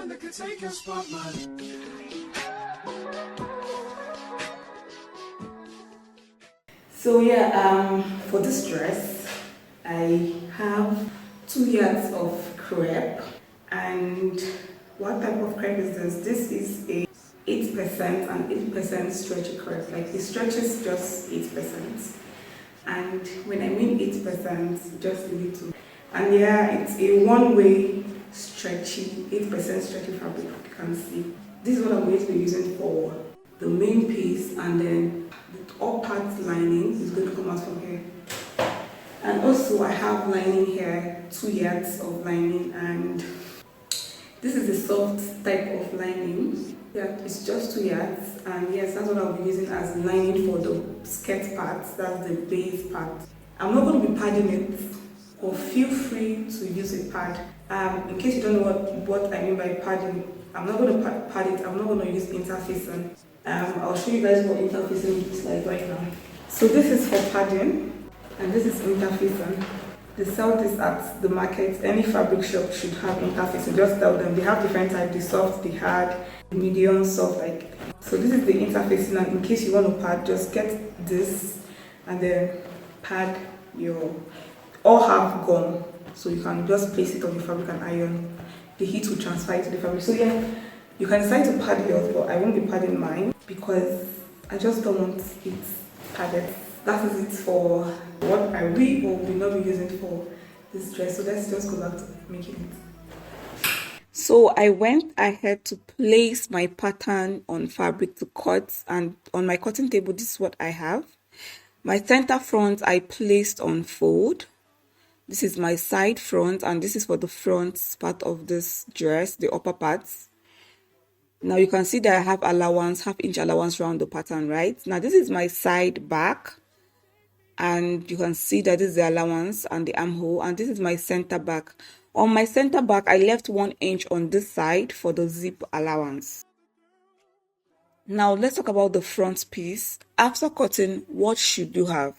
one that can take your spotlight. So yeah, for this dress, I have 2 yards of crepe. And what type of crepe is this? This is a 8% and 8% stretchy crepe. Like it stretches just 8%. And when I mean 8%, just a little. And yeah, it's a one-way stretchy, 8% stretchy fabric, you can see. This is what I'm going to be using for the main piece, and then the all part lining is going to come out from here. And also I have lining here, 2 yards of lining, and this is a soft type of lining. Yeah, it's just 2 yards, and yes, that's what I'll be using as lining for the skirt part. That's the base part. I'm not going to be padding it, or feel free to use a pad. In case you don't know what I mean by padding, I'm not going to pad it. I'm not going to use interfacing. I'll show you guys what interfacing looks like right now. So this is for padding, and this is interfacing. They sell this at the market. Any fabric shop should have interfacing. Just tell them. They have different types: the soft, the hard, the medium, soft. Like so, this is the interfacing. And in case you want to pad, just get this and then pad your. All have gum, so you can just place it on the fabric and iron. The heat will transfer it to the fabric. So yeah, you can decide to pad yours, but I won't be padding mine because I just don't want it padded. That is it for what I will or will not be using for this dress. So let's just go back to making it. So I went ahead to place my pattern on fabric to cut, and on my cutting table, this is what I have. My center front I placed on fold. This is my side front, and this is for the front part of this dress, the upper parts. Now you can see that I have allowance, half-inch allowance around the pattern, right? Now this is my side back, and you can see that this is the allowance and the armhole, and this is my center back. On my center back, I left 1 inch on this side for the zip allowance. Now let's talk about the front piece. After cutting, what should you have?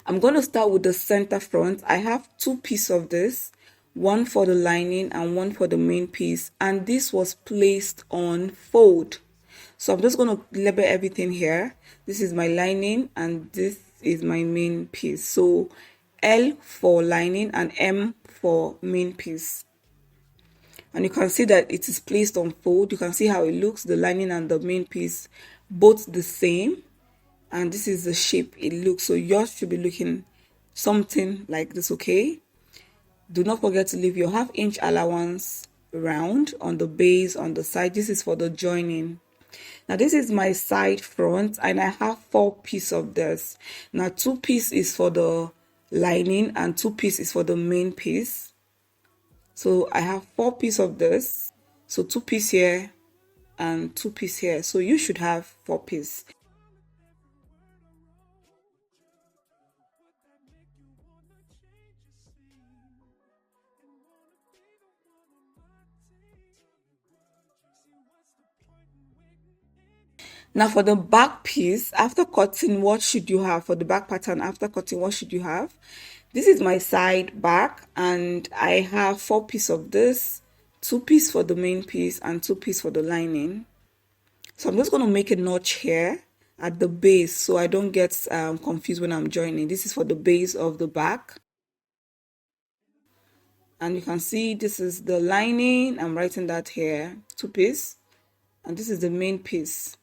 I'm going to start with the center front. I have 2 pieces of this, one for the lining and one for the main piece, and this was placed on fold. So I'm just going to label everything here. This is my lining and this is my main piece. So L for lining and M for main piece. And you can see that it is placed on fold. You can see how it looks, the lining and the main piece both the same. And this is the shape it looks. So yours should be looking something like this, okay? Do not forget to leave your half-inch allowance round on the base, on the side. This is for the joining. Now this is my side front, and I have 4 pieces of this. Now 2 pieces is for the lining and 2 pieces is for the main piece. So I have 4 pieces of this. So 2 pieces here and 2 pieces here. So you should have 4 pieces. Now for the back piece, after cutting, what should you have? For the back pattern, after cutting, what should you have? This is my side back, and I have 4 pieces of this, 2 pieces for the main piece and 2 pieces for the lining. So I'm just going to make a notch here at the base so I don't get confused when I'm joining. This is for the base of the back. And you can see this is the lining. I'm writing that here, 2 pieces. And this is the main piece.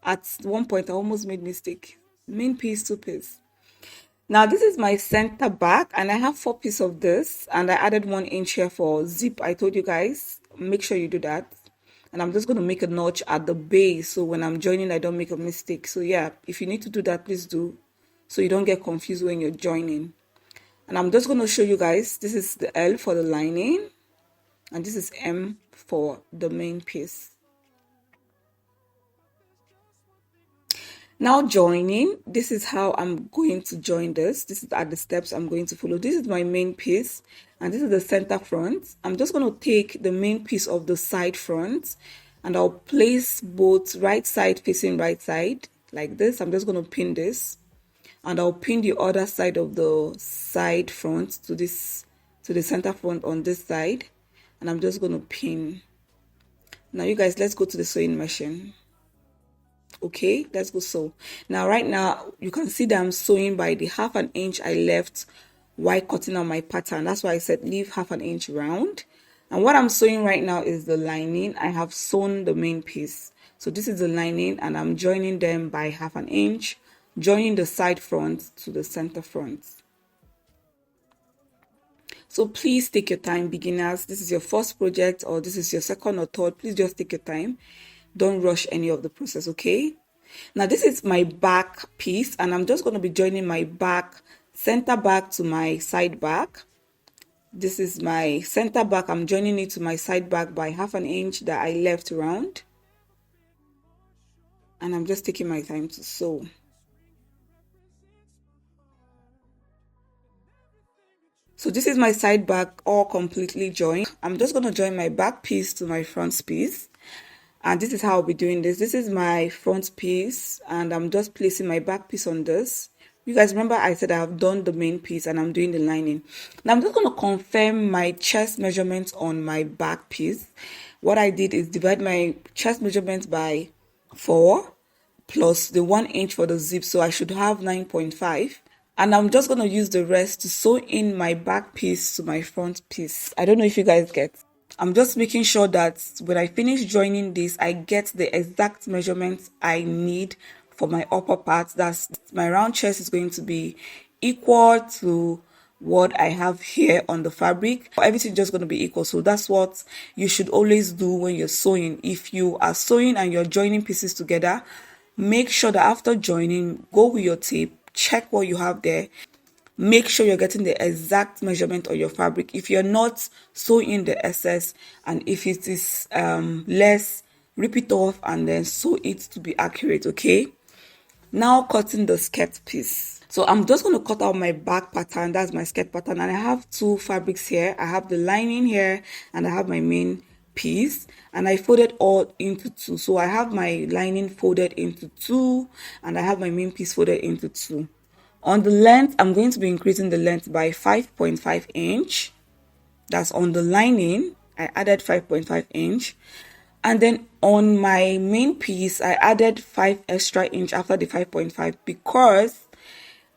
At one point, I almost made a mistake. Main piece, 2 pieces. Now, this is my center back, and I have 4 pieces of this, and I added 1 inch here for zip. I told you guys, make sure you do that. And I'm just going to make a notch at the base, so when I'm joining, I don't make a mistake. So yeah, if you need to do that, please do, so you don't get confused when you're joining. And I'm just going to show you guys, this is the L for the lining, and this is M for the main piece. Now joining, this is how I'm going to join this. This are the steps I'm going to follow. This is my main piece, and this is the center front. I'm just going to take the main piece of the side front, and I'll place both right side facing right side like this. I'm just going to pin this, and I'll pin the other side of the side front to the center front on this side. and I'm just going to pin. Now you guys, let's go to the sewing machine. Okay, let's go sew. Now right now you can see that I'm sewing by the 1/2 inch I left while cutting out my pattern. That's why I said leave 1/2 inch round. And what I'm sewing right now is the lining. I have sewn the main piece, so this is the lining, and I'm joining them by 1/2 inch, joining the side front to the center front. So please take your time, beginners. This is your first project, or this is your second or third. Please just take your time. Don't rush any of the process, okay? Now this is my back piece, and I'm just going to be joining my back, center back to my side back. This is my center back. I'm joining it to my side back by 1/2 inch that I left round. And I'm just taking my time to sew. So this is my side back all completely joined. I'm just going to join my back piece to my front piece. And this is how I'll be doing this. This is my front piece, and I'm just placing my back piece on this. You guys remember I said I have done the main piece and I'm doing the lining. Now I'm just going to confirm my chest measurements on my back piece. What I did is divide my chest measurements by 4 plus the 1 inch for the zip, so I should have 9.5. And I'm just going to use the rest to sew in my back piece to my front piece. I don't know if you guys get. I'm just making sure that when I finish joining this, I get the exact measurements I need for my upper part. That's my round chest is going to be equal to what I have here on the fabric. Everything just going to be equal. So that's what you should always do when you're sewing. If you are sewing and you're joining pieces together, make sure that after joining, go with your tape, check what you have there. Make sure you're getting the exact measurement of your fabric. If you're not, sew in the excess, and if it is less, rip it off and then sew it to be accurate, okay? Now cutting the skirt piece. So I'm just going to cut out my back pattern. That's my skirt pattern, and I have two fabrics here. I have the lining here and I have my main piece, and I folded all into two. So I have my lining folded into two and I have my main piece folded into two. On the length, I'm going to be increasing the length by 5.5 inch. That's on the lining. I added 5.5 inch. And then on my main piece, I added 5 extra inch after the 5.5 because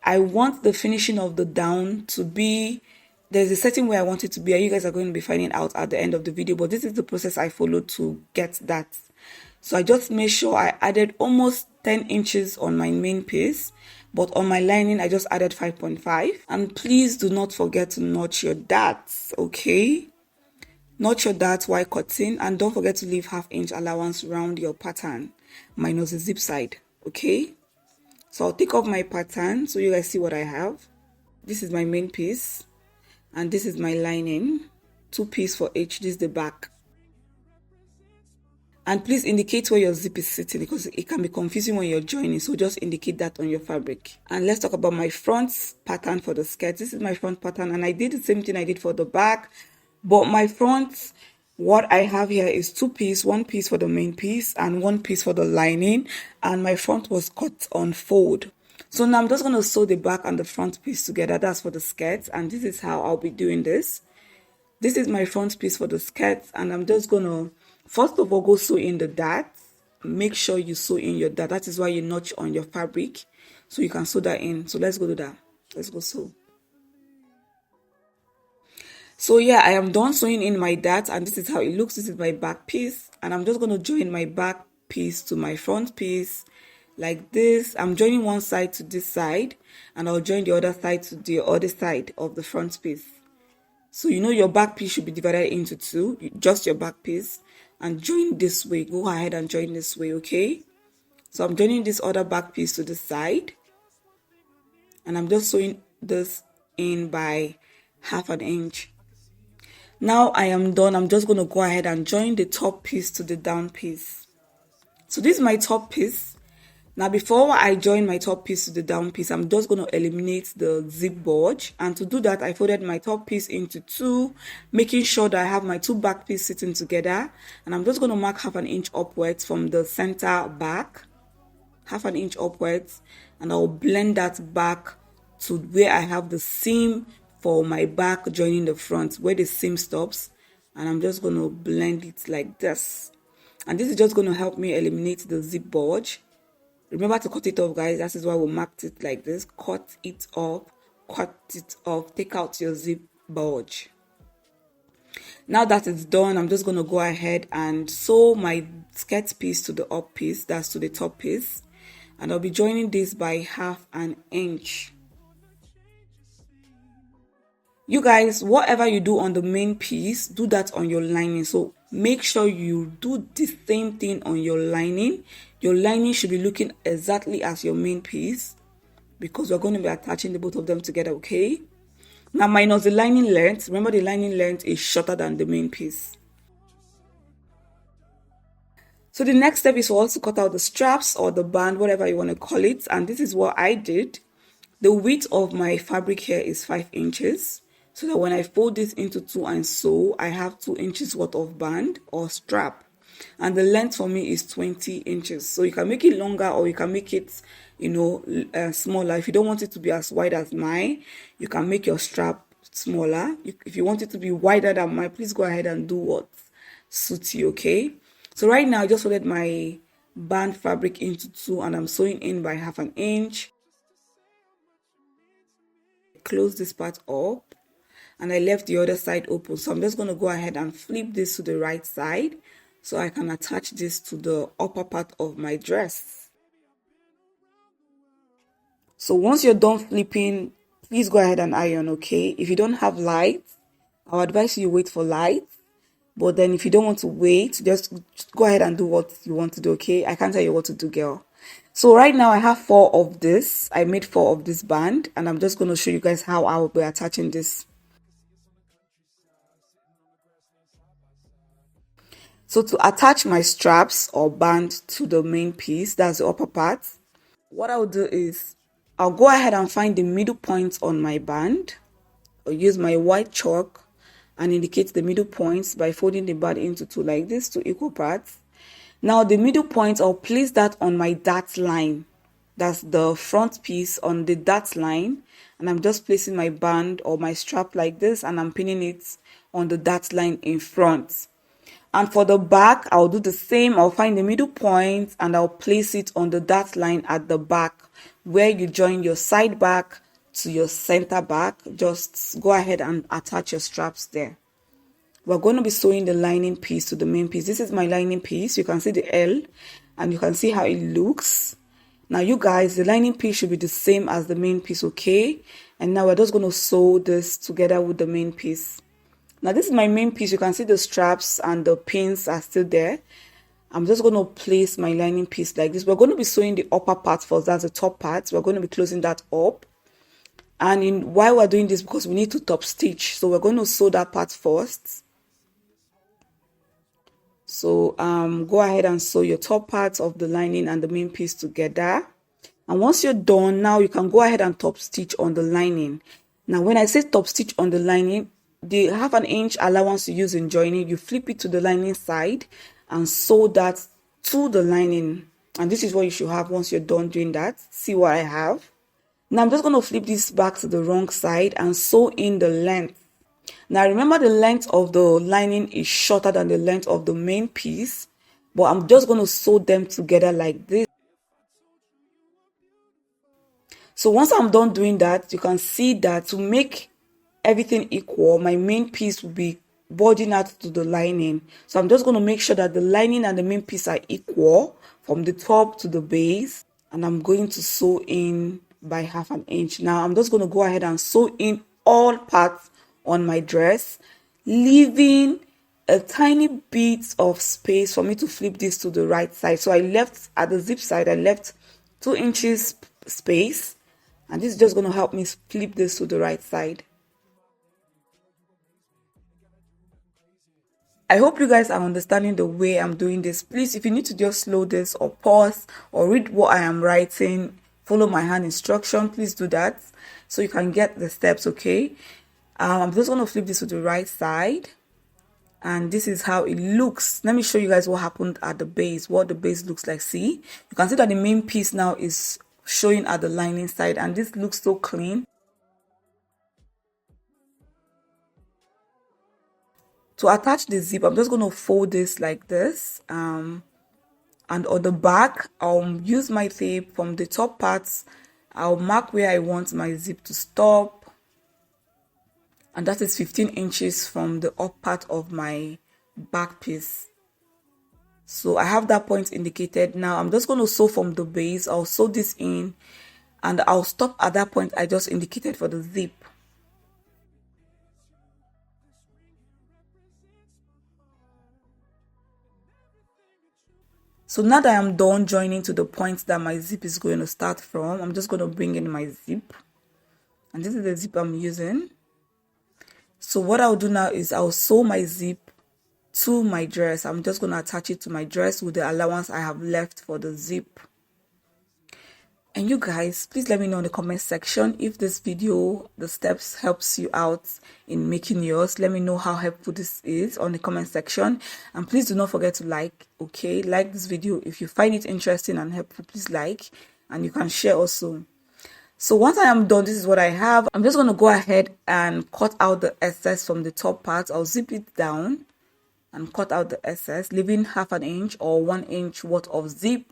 I want the finishing of the down to be, there's a certain way I want it to be, and you guys are going to be finding out at the end of the video, but this is the process I followed to get that. So I just made sure I added almost 10 inches on my main piece, but on my lining, I just added 5.5. And please do not forget to notch your darts, okay? Notch your darts while cutting, and don't forget to leave 1/2 inch allowance around your pattern, minus the zip side, okay? So I'll take off my pattern so you guys see what I have. This is my main piece, and this is my lining. 2 pieces for each. This is the back. And please indicate where your zip is sitting because it can be confusing when you're joining. So just indicate that on your fabric. And let's talk about my front pattern for the skirt. This is my front pattern, and I did the same thing I did for the back. But my front, what I have here is 2 pieces, 1 piece for the main piece and 1 piece for the lining. And my front was cut on fold. So now I'm just going to sew the back and the front piece together. That's for the skirt. And this is how I'll be doing this. This is my front piece for the skirt, and I'm just going to, first of all, go sew in the dart. Make sure you sew in your dart. That is why you notch on your fabric, so you can sew that in. So let's go do that. Let's go sew. So yeah, I am done sewing in my dart, and this is how it looks. This is my back piece, and I'm just going to join my back piece to my front piece like this. I'm joining one side to this side, and I'll join the other side to the other side of the front piece. So you know your back piece should be divided into 2, just your back piece, and join this way. Go ahead and join this way, okay? So I'm joining this other back piece to the side, and I'm just sewing this in by 1/2 inch. Now I am done. I'm just going to go ahead and join the top piece to the down piece. So this is my top piece. Now before I join my top piece to the down piece, I'm just going to eliminate the zip bulge. And to do that, I folded my top piece into 2, making sure that I have my 2 back pieces sitting together. And I'm just going to mark 1/2 inch upwards from the center back, 1/2 inch upwards, and I'll blend that back to where I have the seam for my back joining the front, where the seam stops. and I'm just going to blend it like this. And this is just going to help me eliminate the zip bulge. Remember to cut it off, guys. That is why we marked it like this. Cut it off, take out your zip bulge. Now that it's done, I'm just going to go ahead and sew my skirt piece to the up piece, that's to the top piece. And I'll be joining this by 1/2 inch. You guys, whatever you do on the main piece, do that on your lining. So make sure you do the same thing on your lining. Your lining should be looking exactly as your main piece, because we're going to be attaching the both of them together, okay? Now minus the lining length. Remember, the lining length is shorter than the main piece. So the next step is for us to cut out the straps or the band, whatever you want to call it. And this is what I did. The width of my fabric here is 5 inches. So that when I fold this into 2 and sew, I have 2 inches worth of band or strap. And the length for me is 20 inches. So you can make it longer or you can make it, smaller. If you don't want it to be as wide as mine, you can make your strap smaller. If you want it to be wider than mine, please go ahead and do what suits you, okay? So right now, I just folded my band fabric into 2 and I'm sewing in by 1/2 inch. Close this part up and I left the other side open. So I'm just going to go ahead and flip this to the right side so I can attach this to the upper part of my dress. So once you're done flipping, please go ahead and iron, okay? If you don't have light, I'll advise you wait for light. But then if you don't want to wait, just go ahead and do what you want to do, okay? I can't tell you what to do, girl. So right now I have 4 of this. I made 4 of this band and I'm just going to show you guys how I will be attaching this. So to attach my straps or band to the main piece, that's the upper part, what I'll do is I'll go ahead and find the middle point on my band. I'll use my white chalk and indicate the middle points by folding the band into 2 like this, 2 equal parts. Now the middle point, I'll place that on my dart line. That's the front piece on the dart line. And I'm just placing my band or my strap like this and I'm pinning it on the dart line in front. And for the back, I'll do the same. I'll find the middle point and I'll place it on the dart line at the back where you join your side back to your center back. Just go ahead and attach your straps there. We're going to be sewing the lining piece to the main piece. This is my lining piece. You can see the L and you can see how it looks. Now you guys, the lining piece should be the same as the main piece, okay? And now we're just going to sew this together with the main piece. Now this is my main piece. You can see the straps and the pins are still there. I'm just going to place my lining piece like this. We're going to be sewing the upper part first. That's the top part. We're going to be closing that up. And while we're doing this, because we need to top stitch, so we're going to sew that part first. So go ahead and sew your top parts of the lining and the main piece together. And once you're done, now you can go ahead and top stitch on the lining. Now when I say top stitch on the lining, the 1/2 inch allowance you use in joining, you flip it to the lining side and sew that to the lining. And this is what you should have once you're done doing that. See what I have? Now I'm just going to flip this back to the wrong side and sew in the length. Now remember, the length of the lining is shorter than the length of the main piece, but I'm just going to sew them together like this. So once I'm done doing that, you can see that to make everything equal, my main piece will be bulging out to the lining. So I'm just going to make sure that the lining and the main piece are equal from the top to the base, and I'm going to sew in by 1/2 inch. Now I'm just going to go ahead and sew in all parts on my dress, leaving a tiny bit of space for me to flip this to the right side. So I left at the zip side, I left 2 inches space, and this is just going to help me flip this to the right side. I hope you guys are understanding the way I'm doing this. Please, if you need to just slow this or pause or read what I am writing, follow my hand instruction, please do that so you can get the steps, okay? I'm just going to flip this to the right side, and this is how it looks. Let me show you guys what happened at the base, what the base looks like. See, you can see that the main piece now is showing at the lining side, and this looks so clean. To attach the zip, I'm just going to fold this like this, and on the back I'll use my tape. From the top parts I'll mark where I want my zip to stop, and that is 15 inches from the up part of my back piece. So I have that point indicated. Now I'm just going to sew from the base. I'll sew this in and I'll stop at that point I just indicated for the zip. So now that I'm done joining to the point that my zip is going to start from, I'm just going to bring in my zip, and this is the zip I'm using. So what I'll do now is I'll sew my zip to my dress. I'm just going to attach it to my dress with the allowance I have left for the zip. And you guys, please let me know in the comment section if this video, the steps, helps you out in making yours. Let me know how helpful this is on the comment section. And please do not forget to like, okay? Like this video. If you find it interesting and helpful, please like. And you can share also. So once I am done, this is what I have. I'm just going to go ahead and cut out the excess from the top part. I'll zip it down and cut out the excess, leaving 1/2 inch or 1 inch worth of zip,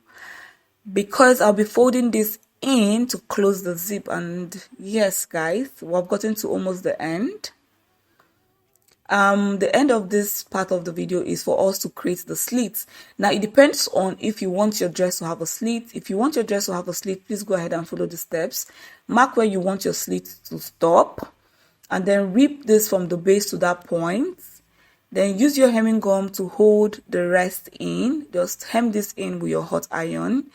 because I'll be folding this in to close the zip. And yes guys, we've gotten to almost the end. The end of this part of the video is for us to create the slits. Now it depends on if you want your dress to have a slit. If you want your dress to have a slit, please go ahead and follow the steps. Mark where you want your slit to stop, and then rip this from the base to that point. Then use your hemming gum to hold the rest in. Just hem this in with your hot iron.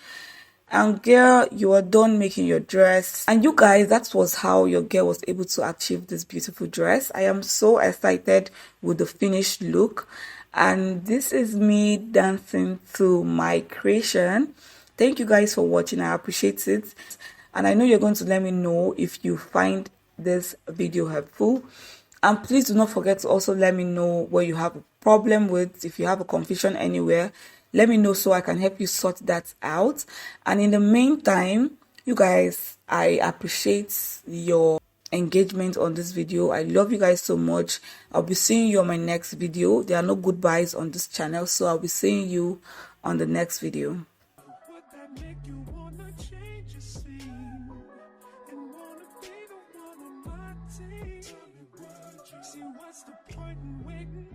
And girl, you are done making your dress. And you guys, that was how your girl was able to achieve this beautiful dress. I am so excited with the finished look. And this is me dancing to my creation. Thank you guys for watching. I appreciate it. And I know you're going to let me know if you find this video helpful. And please do not forget to also let me know where you have a problem with. If you have a confusion anywhere, let me know so I can help you sort that out. And in the meantime, you guys, I appreciate your engagement on this video. I love you guys so much. I'll be seeing you on my next video. There are no goodbyes on this channel, so I'll be seeing you on the next video.